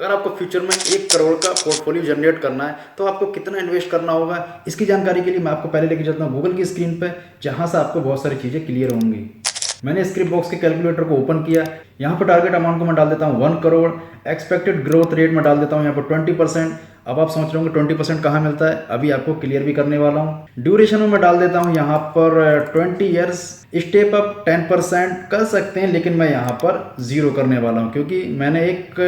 अगर आपको फ्यूचर में 1 करोड़ का पोर्टफोलियो जनरेट करना है तो आपको कितना इन्वेस्ट करना होगा, इसकी जानकारी के लिए मैं आपको पहले लेके चलता हूँ गूगल की स्क्रीन पे, जहाँ से आपको बहुत सारी चीज़ें क्लियर होंगी। मैंने स्क्रिप्ट बॉक्स के कैलकुलेटर को ओपन किया। यहाँ पर टारगेट अमाउंट को मैं डाल देता हूँ 1 करोड़। एक्सपेक्टेड ग्रोथ रेट में डाल देता हूँ यहाँ पर 20%। अब आप सोच रहे होंगे 20% कहाँ मिलता है, अभी आपको क्लियर भी करने वाला हूँ। ड्यूरेशन में मैं डाल देता हूँ यहाँ पर 20 ईयर्स। स्टेप अप 10% कर सकते हैं, लेकिन मैं यहाँ पर 0 करने वाला हूँ क्योंकि मैंने एक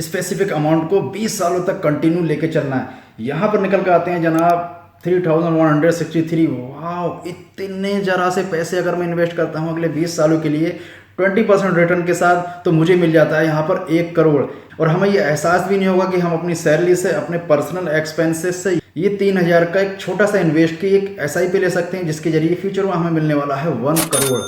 स्पेसिफिक अमाउंट को 20 सालों तक कंटिन्यू लेके चलना है। यहाँ पर निकल कर आते हैं जनाब 3163। वाह, इतने जरा से पैसे अगर मैं इन्वेस्ट करता हूँ अगले 20 सालों के लिए 20% रिटर्न के साथ, तो मुझे मिल जाता है यहाँ पर 1 करोड़। और हमें ये एहसास भी नहीं होगा कि हम अपनी सैलरी से, अपने पर्सनल एक्सपेंसेस से ये 3000 का एक छोटा सा इन्वेस्ट की एक SIP ले सकते हैं, जिसके जरिए फ्यूचर में हमें मिलने वाला है 1 करोड़।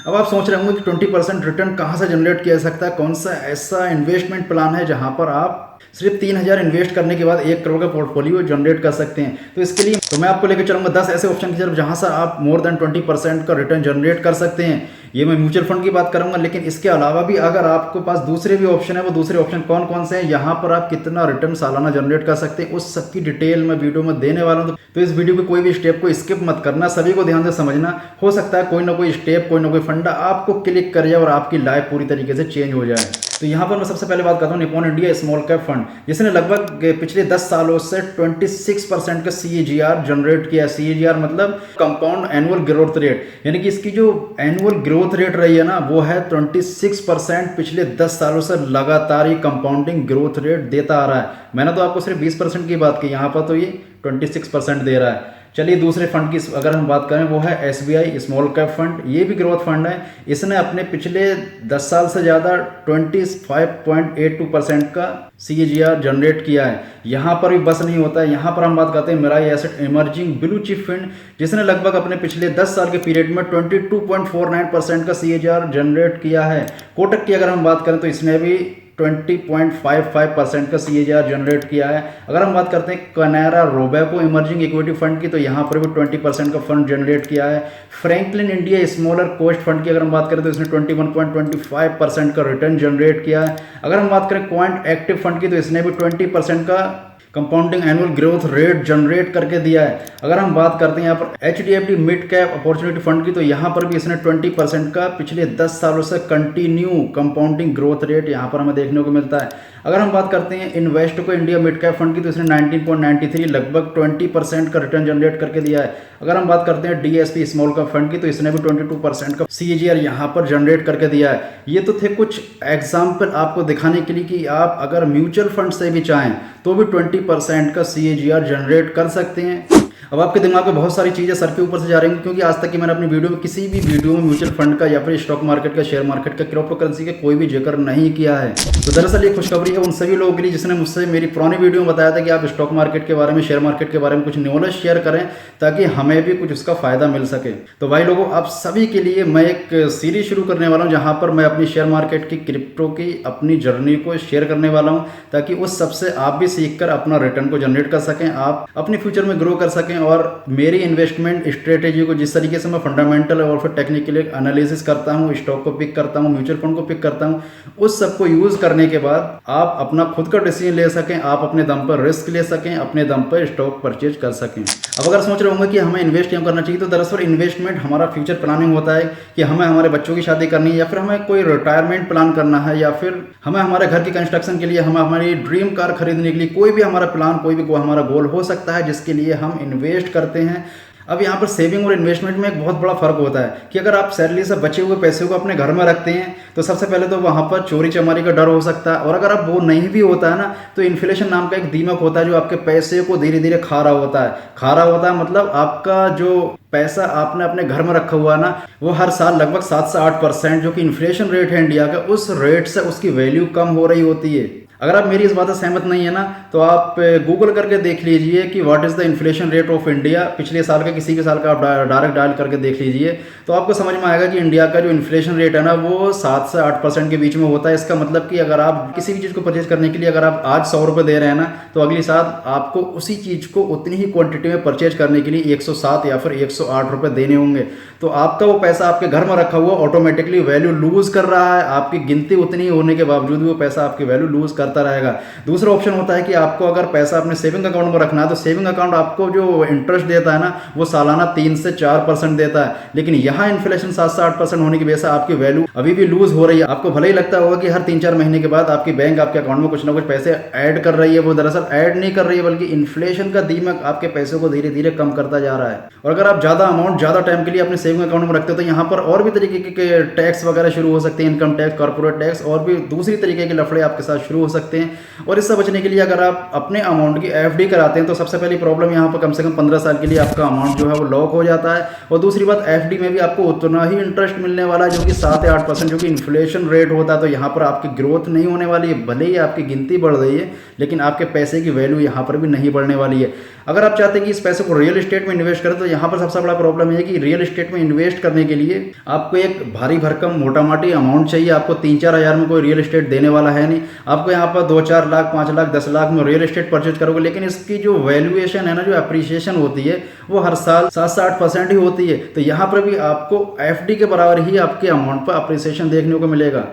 अब आप सोच रहे होंगे कि 20% रिटर्न कहाँ से जनरेट किया जा सकता है, कौन सा ऐसा इन्वेस्टमेंट प्लान है जहाँ पर आप सिर्फ 3000 इन्वेस्ट करने के बाद 1 करोड़ का पोर्टफोलियो जनरेट कर सकते हैं। तो इसके लिए तो मैं आपको लेकर चलूंगा 10 ऐसे ऑप्शन की तरफ जहां से आप मोर देन 20% का रिटर्न जनरेट कर सकते हैं। ये मैं म्यूचुअल फंड की बात करूंगा, लेकिन इसके अलावा भी अगर आपके पास दूसरे भी ऑप्शन है, वो दूसरे ऑप्शन कौन कौन से हैं, यहाँ पर आप कितना रिटर्न सालाना जनरेट कर सकते हैं, उस सबकी डिटेल मैं वीडियो में देने वाला हूँ। तो इस वीडियो के कोई भी स्टेप को स्किप मत करना, सभी को ध्यान से समझना। हो सकता है कोई ना कोई स्टेप, कोई ना कोई फंडा आपको क्लिक कर जाए और आपकी लाइफ पूरी तरीके से चेंज हो जाए। तो यहाँ पर मैं सबसे पहले बात करता हूँ Nippon India small cap fund, जिसने लगभग पिछले 10 सालों से 26% का CAGR जनरेट किया है। CAGR मतलब कंपाउंड एनुअल ग्रोथ रेट, यानी कि इसकी जो एनुअल ग्रोथ रेट रही है ना, वो है 26%। पिछले 10 सालों से लगातार ये कंपाउंडिंग ग्रोथ रेट देता आ रहा है। मैंने तो आपको सिर्फ 20% की बात की, यहाँ पर तो ये 26% दे रहा है। चलिए दूसरे फंड की अगर हम बात करें, वो है SBI स्मॉल कैप फंड। ये भी ग्रोथ फंड है। इसने अपने पिछले 10 साल से ज़्यादा 25.82% का CAGR जनरेट किया है। यहाँ पर भी बस नहीं होता है, यहाँ पर हम बात करते हैं Mirae asset emerging blue chip fund, जिसने लगभग अपने पिछले 10 साल के पीरियड में 22.49% का CAGR जनरेट किया है। कोटक की अगर हम बात करें तो इसने भी 20.55% का CAGR जनरेट किया है। अगर हम बात करते हैं कनारा रोबेको इमर्जिंग इक्विटी फंड की, तो यहाँ पर भी 20% का फंड जनरेट किया है। Franklin India smaller cost fund की अगर हम बात करें तो इसने 21.25% का रिटर्न जनरेट किया है। अगर हम बात करें क्वांट एक्टिव फंड की, तो इसने भी 20% का compounding annual growth rate generate करके दिया है। अगर हम बात करते हैं यहाँ पर HDFC mid cap opportunity fund की, तो यहाँ पर भी इसने 20% का पिछले 10 सालों से कंटिन्यू कंपाउंडिंग ग्रोथ रेट यहाँ पर हमें देखने को मिलता है। अगर हम बात करते हैं इन्वेस्टको इंडिया मिड कैप फंड की, तो इसने 19.93 लगभग 20% का रिटर्न जनरेट करके दिया है। अगर हम बात करते हैं DSP स्मॉल कैप फंड की, तो इसने भी 22% का CAGR यहाँ पर जनरेट करके दिया है। ये तो थे कुछ एग्जाम्पल आपको दिखाने के लिए कि आप अगर म्यूचुअल फंड से भी चाहें तो भी 20% का CAGR जनरेट कर सकते हैं। अब आपके दिमाग में बहुत सारी चीज़ें सर के ऊपर से जा रही हैं, क्योंकि आज तक की मैंने अपनी वीडियो में किसी भी वीडियो में म्यूचुअल फंड का या फिर स्टॉक मार्केट का, शेयर मार्केट का, क्रिप्टो करेंसी का कोई भी जिक्र नहीं किया है। तो दरअसल ये खुशखबरी है उन सभी लोगों के लिए जिसने मुझसे मेरी पुरानी वीडियो में बताया था कि आप स्टॉक मार्केट के बारे में, शेयर मार्केट के बारे में कुछ नॉलेज शेयर करें ताकि हमें भी कुछ उसका फायदा मिल सके। तो भाई लोगों, आप सभी के लिए मैं एक सीरीज शुरू करने वाला हूँ जहाँ पर मैं अपनी शेयर मार्केट की, क्रिप्टो की अपनी जर्नी को शेयर करने वाला हूँ, ताकि उस सबसे आप भी सीख कर अपना रिटर्न को जनरेट कर सकें, आप अपने फ्यूचर में ग्रो कर सकें। और मेरी इन्वेस्टमेंट स्ट्रेटेजी को जिस तरीके से मैं फंडामेंटल और फिर टेक्निकल एनालिसिस करता हूँ, स्टॉक को पिक करता हूँ, म्यूचुअल फंड को पिक करता हूँ, उस सबको यूज करने के बाद आप अपना खुद का डिसीजन ले सकें, आप अपने दम पर रिस्क ले सकें, अपने दम पर स्टॉक परचेज कर सकें। अब अगर सोच रहे होंगे कि हमें इन्वेस्ट क्यों करना चाहिए, तो दरअसल इन्वेस्टमेंट हमारा फ्यूचर प्लानिंग होता है कि हमें हमारे बच्चों की शादी करनी है, या फिर हमें कोई रिटायरमेंट प्लान करना है, या फिर हमें हमारे घर की कंस्ट्रक्शन के लिए, हमें हमारी ड्रीम कार खरीदने के लिए, कोई भी हमारा प्लान, कोई भी हमारा गोल हो सकता है जिसके लिए हम इन्वेस्ट करते हैं। अब यहाँ पर सेविंग और इन्वेस्टमेंट में एक बहुत बड़ा फर्क होता है कि अगर आप सैलरी से बचे हुए पैसे को अपने घर में रखते हैं तो सबसे पहले तो वहाँ पर चोरी चमारी का डर हो सकता है, और अगर आप वो नहीं भी होता है ना, तो इन्फ्लेशन नाम का एक दीमक होता है जो आपके पैसे को धीरे धीरे खा रहा होता है। खा रहा होता है मतलब आपका जो पैसा आपने अपने घर में रखा हुआ है ना, वो हर साल लगभग 7 से 8% जो कि इन्फ्लेशन रेट है इंडिया का, उस रेट से उसकी वैल्यू कम हो रही होती है। अगर आप मेरी इस बात से सहमत नहीं है ना, तो आप गूगल करके देख लीजिए कि what is the inflation rate of India, पिछले साल का, किसी भी साल का आप डायरेक्ट डायल करके देख लीजिए, तो आपको समझ में आएगा कि इंडिया का जो इन्फ्लेशन रेट है ना, वो 7 से 8% के बीच में होता है। इसका मतलब कि अगर आप किसी भी चीज़ को परचेज करने के लिए अगर आप आज 100 रुपये दे रहे हैं ना, तो अगली साल आपको उसी चीज़ को उतनी ही क्वांटिटी में परचेज करने के लिए 107 या फिर 108 रुपये देने होंगे, तो आपका वो पैसा आपके घर में रखा हुआ ऑटोमेटिकली वैल्यू लूज़ कर रहा है। आपकी गिनती उतनी होने के बावजूद भी वो पैसा आपकी वैल्यू लूज़ करता रहेगा। दूसरा ऑप्शन होता है कि आपको अगर पैसा अपने सेविंग अकाउंट में रखना है, तो सेविंग अकाउंट आपको जो इंटरेस्ट देता है ना, वो सालाना 3 से 4% देता है। लेकिन यहाँ इन्फ्लेशन 7 से 8% होने की वजह से आपकी वैल्यू अभी भी लूज हो रही है। आपको भले ही लगता होगा कि हर 3-4 महीने के बाद आपकी बैंक आपके अकाउंट में कुछ ना कुछ पैसे ऐड कर रही है, वो दरअसल ऐड नहीं कर रही है, बल्कि इन्फ्लेशन का दीमक आपके पैसों को धीरे धीरे कम करता जा रहा है। और अगर आप ज़्यादा अमाउंट ज़्यादा टाइम के लिए अपने सेविंग अकाउंट में रखते हो, तो यहाँ पर और भी तरीके के टैक्स वगैरह शुरू हो सकते हैं, इनकम टैक्स, कॉर्पोरेट टैक्स और भी दूसरी तरीके के लफड़े आपके साथ शुरू हो सकते हैं। और इससे बचने के लिए अगर आप अपने अमाउंट की एफडी कराते हैं, तो सबसे पहली प्रॉब्लम यहाँ पर कम से कम 15 साल के लिए आपका अमाउंट जो है वो लॉक हो जाता है। और दूसरी बात, एफडी में भी आपको उतना ही इंटरेस्ट मिलने वाला है जो कि 7 या 8% जो कि इन्फ्लेशन रेट होता है। तो यहाँ पर आपकी ग्रोथ नहीं होने वाली है, भले ही आपकी गिनती बढ़ रही है, लेकिन आपके पैसे की वैल्यू यहाँ पर भी नहीं बढ़ने वाली है। अगर आप चाहते हैं कि इस पैसे को रियल एस्टेट में इन्वेस्ट करें, तो यहाँ पर सबसे बड़ा प्रॉब्लम है कि रियल एस्टेट में इन्वेस्ट करने के लिए आपको एक भारी भरकम मोटा-माटी अमाउंट चाहिए। आपको 3-4 हज़ार में कोई रियल एस्टेट देने वाला है नहीं। आपको यहाँ पर 2-4 लाख, 5 लाख, 10 लाख में रियल एस्टेट परचेज करोगे, लेकिन इसकी जो वैल्यूएशन है ना, जो अप्रिसिएशन होती है, वो हर साल 7 से 8% ही होती है। तो यहाँ पर भी आपको एफडी के बराबर ही आपके अमाउंट पर अप्रिसिएशन देखने को मिलेगा।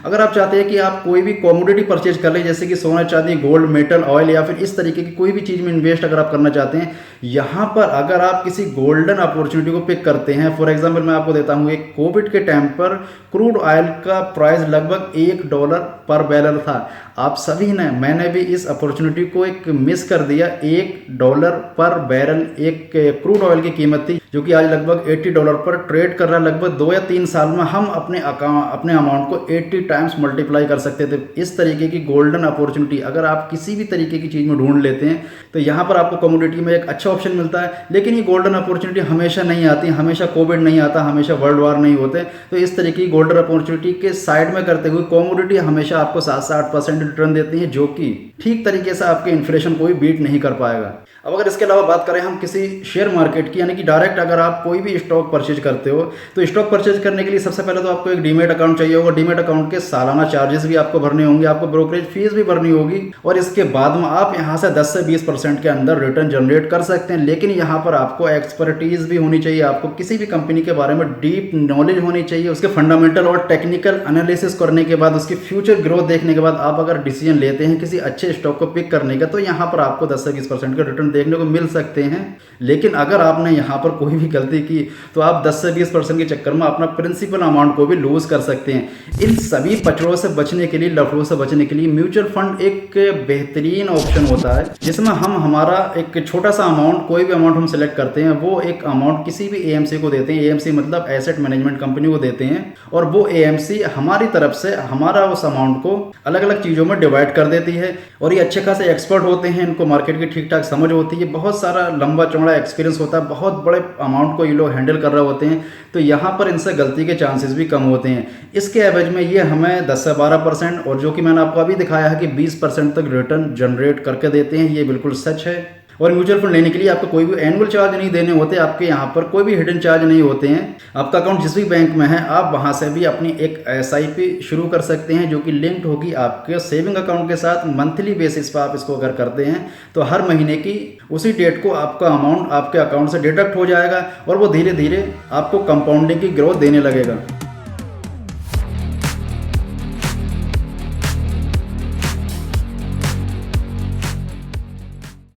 अगर आप चाहते हैं कि आप कोई भी कमोडिटी परचेज कर लें, जैसे कि सोना, चांदी, गोल्ड, मेटल, ऑयल या फिर इस तरीके की कोई भी चीज़ में इन्वेस्ट अगर आप करना चाहते हैं, यहाँ पर अगर आप किसी गोल्डन अपॉर्चुनिटी को पिक करते हैं, फॉर एग्जांपल मैं आपको देता हूँ, एक कोविड के टाइम पर क्रूड ऑयल का प्राइस लगभग $1 पर बैरल था। आप सभी ने, मैंने भी इस अपॉर्चुनिटी को एक मिस कर दिया। $1 पर बैरल एक क्रूड ऑयल की कीमत थी, जो कि आज लगभग $80 पर ट्रेड कर रहा है। लगभग 2 या 3 साल में हम अपने अमाउंट को 80 टाइम्स मल्टीप्लाई कर सकते थे। इस तरीके की गोल्डन अपॉर्चुनिटी अगर आप किसी भी तरीके की चीज़ में ढूंढ लेते हैं, तो यहाँ पर आपको कमोडिटी में एक अच्छा ऑप्शन मिलता है। लेकिन ये गोल्डन अपॉर्चुनिटी हमेशा नहीं आती, हमेशा कोविड नहीं आता, हमेशा वर्ल्ड वार नहीं होते। तो इस तरीके की गोल्डन अपॉर्चुनिटी के साइड में करते हुए कमोडिटी हमेशा आपको 7 से 8% रिटर्न देती है, जो कि ठीक तरीके से आपके इन्फ्लेशन को भी बीट नहीं कर पाएगा। अब अगर इसके अलावा बात करें हम किसी शेयर मार्केट की, यानी कि डायरेक्ट अगर आप कोई भी स्टॉक परचेज करते हो, तो स्टॉक परचेज करने के लिए सबसे पहले तो आपको एक डीमेट अकाउंट चाहिए होगा। डीमेट अकाउंट के सालाना चार्जेस भी आपको भरने होंगे, आपको ब्रोकरेज फीस भी भरनी होगी, और इसके बाद में आप यहाँ से 10 से 20% के अंदर रिटर्न जनरेट कर सकते हैं। लेकिन यहाँ पर आपको एक्सपर्टीज भी होनी चाहिए, आपको किसी भी कंपनी के बारे में डीप नॉलेज होनी चाहिए। उसके फंडामेंटल और टेक्निकल एनालिसिस करने के बाद, उसकी फ्यूचर ग्रोथ देखने के बाद आप अगर डिसीजन लेते हैं किसी अच्छे स्टॉक को पिक करने का, तो यहाँ पर आपको 10 से 20% का रिटर्न देखने को मिल सकते हैं। लेकिन अगर आपने यहाँ पर कोई भी गलती की, तो आप 10 से 20% के चक्कर में अपना प्रिंसिपल अमाउंट को भी लूज कर सकते हैं। इन सभी पचड़ों से बचने के लिए, लफड़ों से बचने के लिए म्यूचुअल फंड एक बेहतरीन ऑप्शन होता है, जिसमें हम हमारा एक छोटा सा अमाउंट, कोई भी अमाउंट हम सेलेक्ट करते हैं, वो एक अमाउंट किसी भी एएमसी को देते हैं। एएमसी मतलब एसेट मैनेजमेंट कंपनी को देते हैं, और वो एएमसी हमारी तरफ से हमारा उस अमाउंट को अलग अलग चीज़ों में डिवाइड कर देती है। और ये अच्छे खासे एक्सपर्ट होते हैं, इनको मार्केट की ठीक ठाक समझ होती है, बहुत सारा लंबा चौड़ा एक्सपीरियंस होता है, बहुत बड़े अमाउंट को ये लोग हैंडल कर रहे होते हैं। तो यहाँ पर इनसे गलती के चांसेस भी कम होते हैं। इसके एवरेज में ये हमें 10 से 12%, और जो कि मैंने आपको अभी दिखाया है कि 20% तक रिटर्न जनरेट करके देते हैं, ये बिल्कुल सच है। और म्यूचुअल फंड लेने के लिए आपको कोई भी एनुअल चार्ज नहीं देने होते, आपके यहाँ पर कोई भी हिडन चार्ज नहीं होते हैं। आपका अकाउंट जिस भी बैंक में है, आप वहाँ से भी अपनी एक SIP शुरू कर सकते हैं, जो कि लिंक्ड होगी आपके सेविंग अकाउंट के साथ। मंथली बेसिस पर आप इसको अगर करते हैं, तो हर महीने की उसी डेट को आपका अमाउंट आपके अकाउंट से डिडक्ट हो जाएगा, और वो धीरे धीरे आपको कंपाउंडिंग की ग्रोथ देने लगेगा।